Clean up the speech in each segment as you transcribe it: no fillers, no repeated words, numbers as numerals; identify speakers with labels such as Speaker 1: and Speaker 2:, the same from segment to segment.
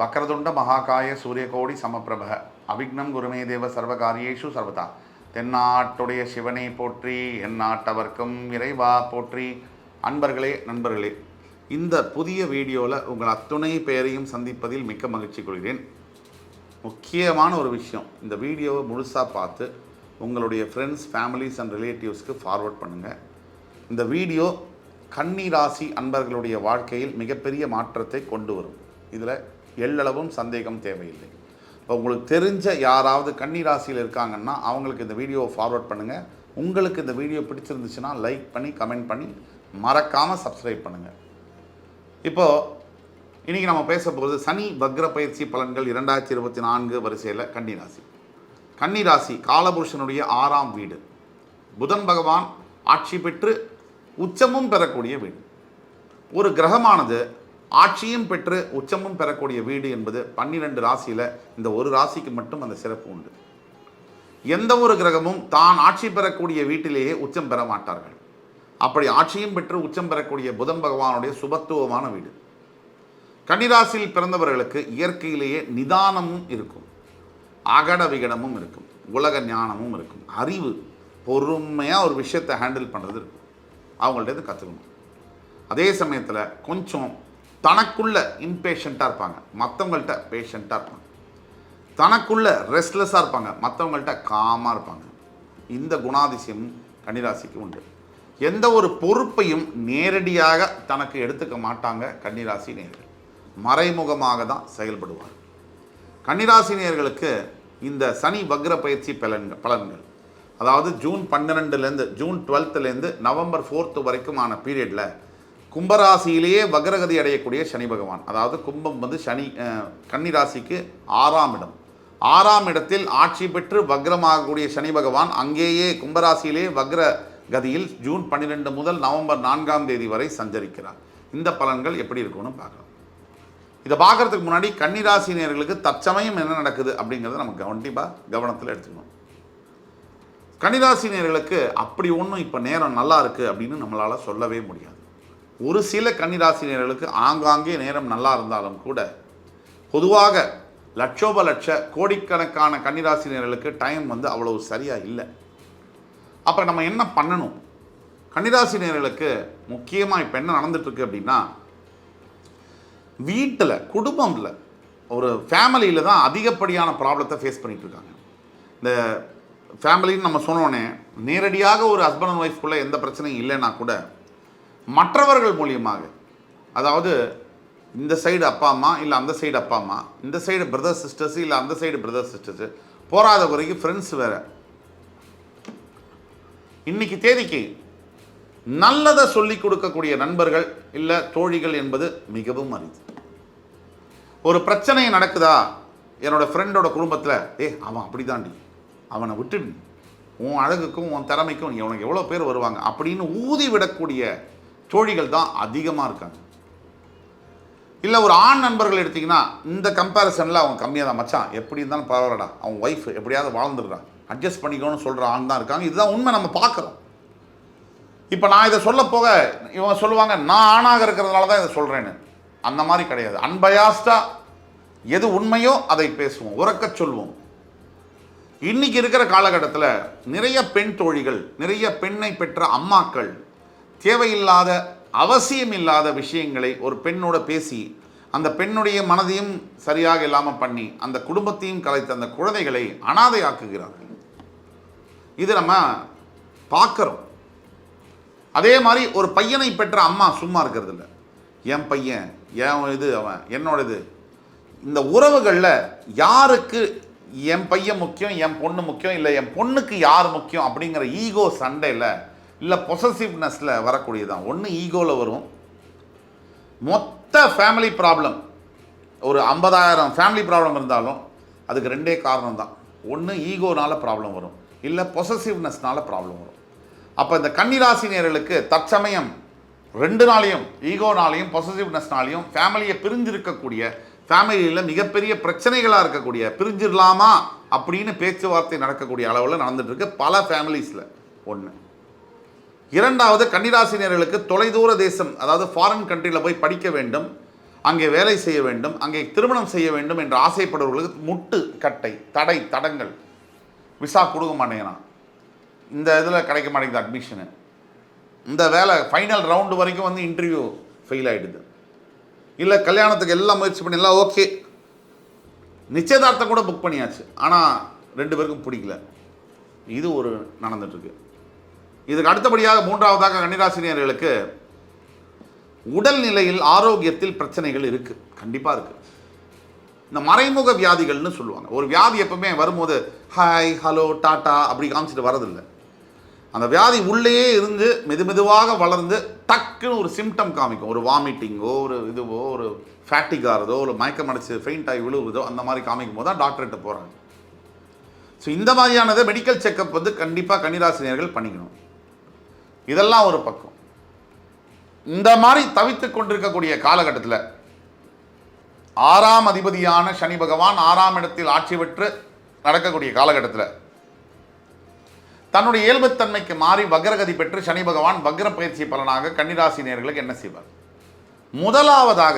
Speaker 1: வக்ரதுண்ட மகாகாய சூரியகோடி சமப்பிரப அவிக்னம் குருமே தேவ சர்வகாரியேஷு சர்வதா. தென்னாட்டுடைய சிவனை போற்றி, எந்நாட்டவர்க்கும் இறைவா போற்றி. அன்பர்களே, நண்பர்களே, இந்த புதிய வீடியோவில் உங்கள் அத்துணை பெயரையும் சந்திப்பதில் மிக்க மகிழ்ச்சி கொள்கிறேன். முக்கியமான ஒரு விஷயம், இந்த வீடியோவை முழுசாக பார்த்து உங்களுடைய ஃப்ரெண்ட்ஸ், ஃபேமிலிஸ் அண்ட் ரிலேட்டிவ்ஸ்க்கு ஃபார்வர்ட் பண்ணுங்கள். இந்த வீடியோ கன்னி ராசி அன்பர்களுடைய வாழ்க்கையில் மிகப்பெரிய மாற்றத்தை கொண்டு வரும். இதில் எள்ளளவும் சந்தேகம் தேவையில்லை. இப்போ உங்களுக்கு தெரிஞ்ச யாராவது கன்னி ராசியில் இருக்காங்கன்னா அவங்களுக்கு இந்த வீடியோவை ஃபார்வர்ட் பண்ணுங்கள். உங்களுக்கு இந்த வீடியோ பிடிச்சிருந்துச்சுன்னா லைக் பண்ணி, கமெண்ட் பண்ணி, மறக்காமல் சப்ஸ்கிரைப் பண்ணுங்கள். இப்போது இன்றைக்கி நம்ம பேச போகிறது சனி வக்ர பயிற்சி பலன்கள் 2024 வரிசையில் கன்னிராசி. கன்னிராசி காலபுருஷனுடைய 6ஆம் வீடு. புதன் பகவான் ஆட்சி பெற்று உச்சமும் பெறக்கூடிய வீடு. ஒரு கிரகமானது ஆட்சியும் பெற்று உச்சமும் பெறக்கூடிய வீடு என்பது 12 ராசியில் இந்த ஒரு ராசிக்கு மட்டும் அந்த சிறப்பு உண்டு. எந்த ஒரு கிரகமும் தான் ஆட்சி பெறக்கூடிய வீட்டிலேயே உச்சம் பெற மாட்டார்கள். அப்படி ஆட்சியும் பெற்று உச்சம் பெறக்கூடிய புதன் பகவானுடைய சுபத்துவமான வீடு. கன்னிராசியில் பிறந்தவர்களுக்கு இயற்கையிலேயே நிதானமும் இருக்கும், அகட விகடமும் இருக்கும், உலக ஞானமும் இருக்கும், அறிவு, பொறுமையாக ஒரு விஷயத்தை ஹேண்டில் பண்ணுறது இருக்கும். அவங்கள்ட்ட கற்றுக்கணும். அதே சமயத்தில் கொஞ்சம் தனக்குள்ள இம்பேஷண்ட்டாக இருப்பாங்க, மற்றவங்கள்ட்ட பேஷண்ட்டாக இருப்பாங்க. தனக்குள்ள ரெஸ்ட்லெஸ்ஸாக இருப்பாங்க, மற்றவங்கள்ட்ட காமாக இருப்பாங்க. இந்த குணாதிசயம் கன்னிராசிக்கு உண்டு. எந்த ஒரு பொறுப்பையும் நேரடியாக தனக்கு எடுத்துக்க மாட்டாங்க கன்னிராசி நேயர்கள். மறைமுகமாக தான் செயல்படுவார். கன்னிராசி நேயர்களுக்கு இந்த சனி வக்ர பயிற்சி பலன்கள் அதாவது ஜூன் 12லேருந்து ஜூன் 12லேருந்து நவம்பர் 4 வரைக்குமான பீரியடில் கும்பராசியிலேயே வக்ரகதி அடையக்கூடிய சனி பகவான், அதாவது கும்பம் வந்து சனி கன்னிராசிக்கு 6ஆம் இடம். 6ஆம் இடத்தில் ஆட்சி பெற்று வக்ரமாகக்கூடிய சனி பகவான் அங்கேயே கும்பராசியிலேயே வக்ர கதியில் ஜூன் 12 முதல் நவம்பர் 4ஆம் தேதி வரை சஞ்சரிக்கிறார். இந்த பலன்கள் எப்படி இருக்கும்னு பார்க்கலாம். இதை பார்க்கறதுக்கு முன்னாடி கன்னிராசினியர்களுக்கு தற்சமயம் என்ன நடக்குது அப்படிங்கிறத நம்ம கண்டிப்பாக கவனத்தில் எடுத்துக்கணும். கன்னிராசினியர்களுக்கு அப்படி ஒன்றும் இப்போ நேரம் நல்லா இருக்குது அப்படின்னு நம்மளால் சொல்லவே முடியாது. ஒரு சில கன்னிராசினியர்களுக்கு ஆங்காங்கே நேரம் நல்லா இருந்தாலும் கூட பொதுவாக லட்சோப லட்ச கோடிக்கணக்கான கன்னிராசினியர்களுக்கு டைம் வந்து அவ்வளவு சரியாக இல்லை. அப்போ நம்ம என்ன பண்ணணும்? கன்னிராசினியர்களுக்கு முக்கியமாக இப்போ என்ன நடந்துட்டுருக்கு அப்படின்னா, வீட்டில் குடும்பத்தில் ஒரு ஃபேமிலியில் தான் அதிகப்படியான ப்ராப்ளத்தை ஃபேஸ் பண்ணிகிட்டு இருக்காங்க. இந்த ஃபேமிலின்னு நம்ம சொன்னோன்னே நேரடியாக ஒரு ஹஸ்பண்ட் அண்ட் ஒய்ஃப்குள்ளே எந்த பிரச்சனையும் இல்லைன்னா கூட மற்றவர்கள் மூலியமாக, அதாவது இந்த சைடு அப்பா அம்மா இல்லை அந்த சைடு அப்பா அம்மா, இந்த சைடு பிரதர் சிஸ்டர்ஸ் இல்லை அந்த சைடு பிரதர் சிஸ்டர்ஸு, போராத குறைக்கு ஃப்ரெண்ட்ஸ் வேறு. இன்னைக்கு தேதிக்கு நல்லதை சொல்லி கொடுக்கக்கூடிய நண்பர்கள் இல்லை தோழிகள் என்பது மிகவும் அரிது. ஒரு பிரச்சனை நடக்குதா, என்னோடய ஃப்ரெண்டோட குடும்பத்தில் அவன் அப்படி தாண்டி, அவனை விட்டுடு, உன் அழகுக்கும் உன் திறமைக்கும் உனக்கு எவ்வளோ பேர் வருவாங்க அப்படின்னு ஊதி விடக்கூடிய தோழிகள் தான் அதிகமாக இருக்காங்க. இல்லை ஒரு ஆண் நண்பர்கள் எடுத்திங்கன்னா இந்த கம்பேரிசனில் அவங்க கம்மியாக தான், மச்சான் எப்படி இருந்தாலும் பரவாயில்லடா, அவன் ஒய்ஃப் எப்படியாவது வாழ்ந்துடுறான், அட்ஜஸ்ட் பண்ணிக்கணும்னு சொல்கிற ஆண் தான் இருக்காங்க. இதுதான் உண்மை, நம்ம பார்க்குறோம். இப்போ நான் இதை சொல்ல போக இவங்க சொல்லுவாங்க நான் ஆணாக இருக்கிறதுனால தான் இதை சொல்கிறேன்னு. அந்த மாதிரி கிடையாது. அன்பயாஸ்டாக எது உண்மையோ அதை பேசுவோம், உறக்க சொல்வோம். இன்னைக்கு இருக்கிற காலகட்டத்தில் நிறைய பெண் தோழிகள், நிறைய பெண்ணை பெற்ற அம்மாக்கள் தேவையில்லாத அவசியம் இல்லாத விஷயங்களை ஒரு பெண்ணோட பேசி அந்த பெண்ணுடைய மனதையும் சரியாக இல்லாமல் பண்ணி அந்த குடும்பத்தையும் கலைத்து அந்த குழந்தைகளை அனாதையாக்குகிறார்கள். இது நம்ம பார்க்குறோம். அதே மாதிரி ஒரு பையனை பெற்ற அம்மா சும்மா இருக்கிறது இல்லை. என் பையன், என் இது, அவன் என்னோட இது. இந்த உறவுகளில் யாருக்கு என் பையன் முக்கியம், என் பொண்ணு முக்கியம், இல்லை என் பொண்ணுக்கு யார் முக்கியம் அப்படிங்கிற ஈகோ சண்டையில் இல்லை பொசசிவ்னஸில் வரக்கூடியதான். ஒன்று ஈகோவில் வரும். மொத்த ஃபேமிலி ப்ராப்ளம், ஒரு 50,000 ஃபேமிலி ப்ராப்ளம் இருந்தாலும் அதுக்கு 2 காரணம் தான். ஒன்று ஈகோனால் ப்ராப்ளம் வரும், இல்லை பொசசிவ்னஸ்னால ப்ராப்ளம் வரும். அப்போ இந்த கன்னிராசினியர்களுக்கு தற்சமயம் 2 நாளையும், ஈகோனாலையும் பொசசிவ்னஸ்னாலையும் ஃபேமிலியை பிரிஞ்சிருக்கக்கூடிய, ஃபேமிலியில் மிகப்பெரிய பிரச்சனைகளாக இருக்கக்கூடிய, பிரிஞ்சிடலாமா அப்படின்னு பேச்சுவார்த்தை நடக்கக்கூடிய அளவில் நடந்துகிட்ருக்கு பல ஃபேமிலிஸில். ஒன்று. இரண்டாவது, கன்னிராசினியர்களுக்கு தொலைதூர தேசம், அதாவது ஃபாரின் கண்ட்ரியில் போய் படிக்க வேண்டும், அங்கே வேலை செய்ய வேண்டும், அங்கே திருமணம் செய்ய வேண்டும் என்று ஆசைப்படுபவர்களுக்கு முட்டு கட்டை தடங்கள், விசா கொடுக்க மாட்டேங்கிறான், இந்த இதில் கிடைக்க மாட்டேங்குது அட்மிஷனு, இந்த வேலை ஃபைனல் ரவுண்டு வரைக்கும் வந்து இன்டர்வியூ ஃபெயில் ஆகிடுது, இல்லை கல்யாணத்துக்கு எல்லாம் முயற்சி பண்ணி எல்லாம் ஓகே, நிச்சயதார்த்தம் கூட புக் பண்ணியாச்சு, ஆனால் 2 பேருக்கும் பிடிக்கல. இது ஒரு நடந்துட்டுருக்கு. இதுக்கு அடுத்தபடியாக 3வதாக கன்னிராசினியர்களுக்கு உடல்நிலையில் ஆரோக்கியத்தில் பிரச்சனைகள் இருக்குது, கண்டிப்பாக இருக்குது. இந்த மறைமுக வியாதிகள்னு சொல்லுவாங்க. ஒரு வியாதி எப்பவுமே வரும்போது ஹாய் ஹலோ டாட்டா அப்படி காமிச்சிட்டு வரதில்லை. அந்த வியாதி உள்ளேயே இருந்து மெதுவாக வளர்ந்து டக்குன்னு ஒரு சிம்டம் காமிக்கும். ஒரு வாமிட்டிங்கோ, ஒரு இதுவோ, ஒரு ஃபேட்டிக் ஆகிறதோ, ஒரு மயக்கம் அடிச்சு ஃபெயிண்ட் ஆகி விழுவுதோ, அந்த மாதிரி காமிக்கும் போது தான் டாக்டர்கிட்ட போகிறாங்க. ஸோ இந்த மாதிரியானதை மெடிக்கல் செக்கப் வந்து கண்டிப்பாக கன்னிராசினியர்கள் பண்ணிக்கணும். இதெல்லாம் ஒரு பக்கம். இந்த மாதிரி தவித்து கொண்டிருக்கக்கூடிய காலகட்டத்தில் 6ஆம் அதிபதியான சனி பகவான் 6ஆம் இடத்தில் ஆட்சி பெற்று நடக்கக்கூடிய காலகட்டத்தில் தன்னுடைய இயல்புத்தன்மைக்கு மாறி வக்ரகதி பெற்று சனி பகவான் வக்ர பயிற்சி பலனாக கன்னிராசினியர்களுக்கு என்ன செய்வார்? முதலாவதாக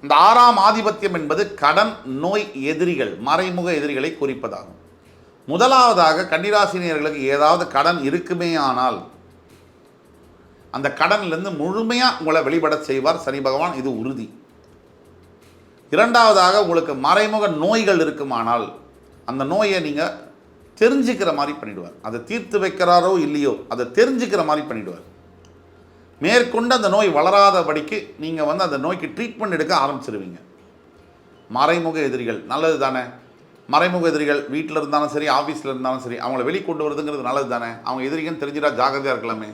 Speaker 1: இந்த 6ஆம் ஆதிபத்தியம் என்பது கடன், நோய், எதிரிகள், மறைமுக எதிரிகளை குறிப்பதாகும். முதலாவதாக கன்னிராசினியர்களுக்கு ஏதாவது கடன் இருக்குமே ஆனால் அந்த கடனிலிருந்து முழுமையாக உங்களை வெளிப்பட செய்வார் சனி பகவான், இது உறுதி. இரண்டாவதாக உங்களுக்கு மறைமுக நோய்கள் இருக்குமானால் அந்த நோயை நீங்கள் தெரிஞ்சுக்கிற மாதிரி பண்ணிவிடுவார். அதை தீர்த்து வைக்கிறாரோ இல்லையோ அதை தெரிஞ்சுக்கிற மாதிரி பண்ணிவிடுவார். மேற்கொண்டு அந்த நோய் வளராதபடிக்கு நீங்கள் வந்து அந்த நோய்க்கு ட்ரீட்மெண்ட் எடுக்க ஆரம்பிச்சிருவீங்க. மறைமுக எதிரிகள் நல்லது தானே? மறைமுக எதிரிகள் வீட்டில் இருந்தாலும் சரி, ஆஃபீஸில் இருந்தாலும் சரி, அவங்கள வெளிக்கொண்டு வருதுங்கிறது நல்லது தானே? அவங்க எதிரிகன்னு தெரிஞ்சிடா ஜாகிரதையாக இருக்கலாமே.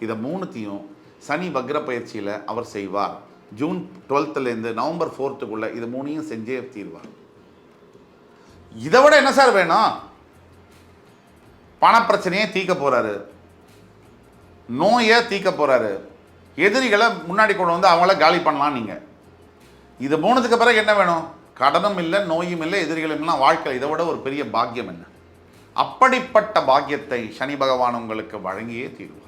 Speaker 1: இதை 3த்தையும் சனி வக்ர பயிற்சியில் அவர் செய்வார். ஜூன் 12லேருந்து நவம்பர் 4க்குள்ளே இது 3ஐயும் செஞ்சே தீர்வார். இதை விட என்ன சார் வேணும்? பணப்பிரச்சனையே தீர்க்க போகிறாரு, நோயை தீர்க்க போகிறாரு, எதிரிகளை முன்னாடி கொண்டு வந்து அவங்கள காலி பண்ணலாம். நீங்கள் இது 3த்துக்கு பிறகு என்ன வேணும்? கடனும் இல்லை, நோயும் இல்லை, எதிரிகளும் இல்லை, வாழ்க்கை. இதை விட ஒரு பெரிய பாக்கியம் என்ன? அப்படிப்பட்ட பாக்கியத்தை சனி பகவான் உங்களுக்கு வழங்கியே தீர்வார்.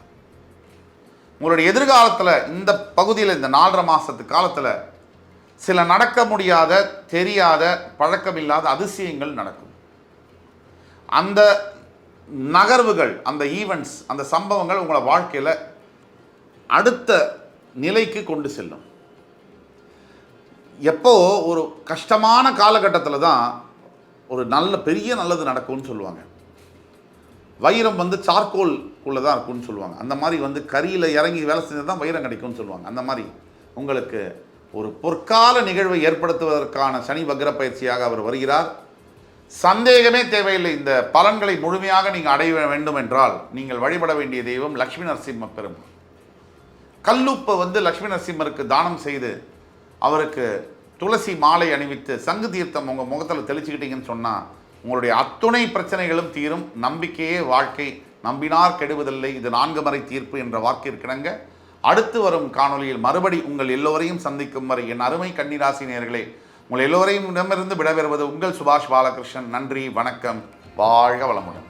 Speaker 1: உங்களுடைய எதிர்காலத்தில் இந்த பகுதியில் இந்த 4.5 மாதத்து காலத்தில் சில நடக்க முடியாத, தெரியாத, பழக்கமில்லாத அதிசயங்கள் நடக்கும். அந்த நகர்வுகள், அந்த ஈவெண்ட்ஸ், அந்த சம்பவங்கள் உங்களை வாழ்க்கையில் அடுத்த நிலைக்கு கொண்டு செல்லும். எப்போ ஒரு கஷ்டமான காலகட்டத்தில் தான் ஒரு பெரிய நல்லது நடக்கும்னு சொல்லுவாங்க. வைரம் வந்து சார்கோல்குள்ளே தான் இருக்கும்னு சொல்லுவாங்க. அந்த மாதிரி வந்து கரியில் இறங்கி வேலை செஞ்சது தான் வைரம் கிடைக்கும்னு சொல்லுவாங்க. அந்த மாதிரி உங்களுக்கு ஒரு பொற்கால நிகழ்வை ஏற்படுத்துவதற்கான சனி வக்ர பயிற்சியாக அவர் வருகிறார். சந்தேகமே தேவையில்லை. இந்த பலன்களை முழுமையாக நீங்கள் அடைய வேண்டும் என்றால் நீங்கள் வழிபட வேண்டிய தெய்வம் லக்ஷ்மி நரசிம்ம பெருமாள். கல்லுப்பை வந்து லக்ஷ்மி நரசிம்மருக்கு தானம் செய்து அவருக்கு துளசி மாலை அணிவித்து சங்கு தீர்த்தம் உங்கள் முகத்தில் தெளிச்சுக்கிட்டீங்கன்னு சொன்னால் உங்களுடைய அத்துணை பிரச்சனைகளும் தீரும். நம்பிக்கையே வாழ்க்கை, நம்பினார் கெடுவதில்லை, இது 4 முறை தீர்ப்பு என்ற வாக்கிற்கிணங்க அடுத்து வரும் காணொலியில் மறுபடி உங்கள் எல்லோரையும் சந்திக்கும் வரை என் அருமை கன்னிராசி நேயர்களே, உங்கள் எல்லோரையும் இடமிருந்து விடைபெறுவது உங்கள் சுபாஷ் பாலகிருஷ்ணன். நன்றி, வணக்கம், வாழ்க வளமுடன்.